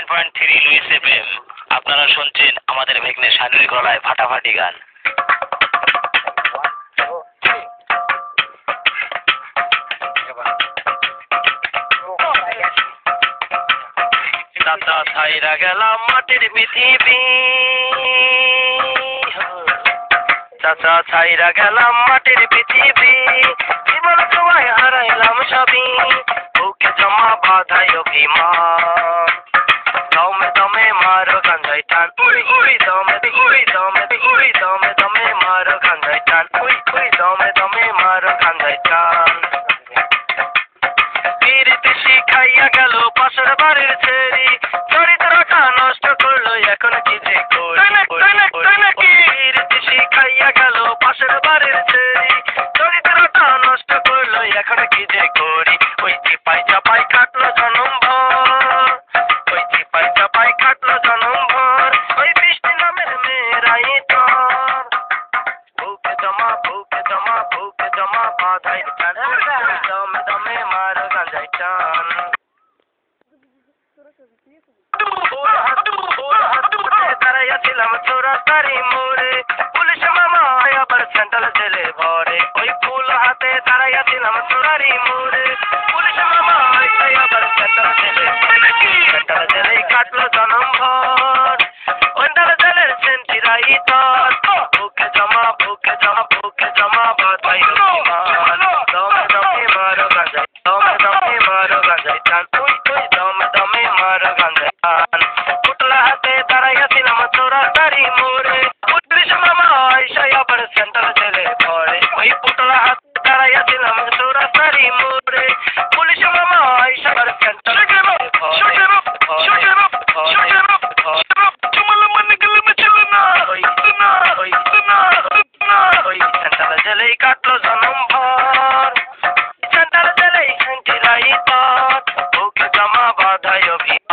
91.3 Luis FM. আপনারা শুনছেন আমাদের মেঘনে শানুর গলায় ফাটাফাটি গান। দাদা ছাইরা গেলাম মাটির পৃথিবী, চাচা ছাইরা গেলাম মাটির পৃথিবী, জীবন তোমায় হারাইলাম সবই, বুকে জমা বাধাই অভিমান, দমে দমে মারো গাঞ্জাই টান, উই উই দমে দমে মারো গাঞ্জাই টান, উই উই দমে দমে মারো গাঞ্জাই টান। পিরিতি শিখাইয়া গেল পাশের বাড়ির ছেড়ি, চরিত্রটা নষ্ট করলো এখন কি যে করি। পিরিতি শিখাইয়া গেল পাশের বাড়ির ছেড়ি, চরিত্রটা নষ্ট করলো এখন কি যে করি। ওই চিপাই চাপাই কাটলো জনম ভর, ওই চিপাই চাপাই কাটলো জনম ভর, ওই বৃষ্টি নামের মেয়েরাই তোর, বুকে জমা বাধাই টান, দমে দমে মারো গাঞ্জাই টান। দাঁড়াইয়াছিলাম চোরাস্তারি মোড়ে, পুলিশ মামা আবার সেন্ট্রাল জেলে ভরে, ওই ফুল হাতে দাঁড়াইয়াছিলাম চোরারি মোড়ে, পুলিশ মামা আবার সেন্ট্রাল জেলে কাটলো জনম ভর, ওন্ডার জেলের সেন্টিরাই তোর, বুকে জমা বাধাই অভিমান, দমে দমে মারো গাঞ্জাই টান, উই উই দমে দমে মারো গাঞ্জাই টান। পুটলা হাতে দাঁড়াইয়াছিলাম চোরাস্তারি মোড়ে, পুলিশ মামা আবার সেন্ট্রাল জেলে ভরে, ওই পুটলা হাতে দাঁড়াইয়াছিলাম চোরাস্তারি মোড়ে, পুলিশ মামা আবার সেন্ট্রাল জেলে ভরে। জেলেই কাটলো জনম ভর, সেন্ট্রাল জেলেই সেন্টিরাই তোর, বুকে জমা বাধাই অভিমান।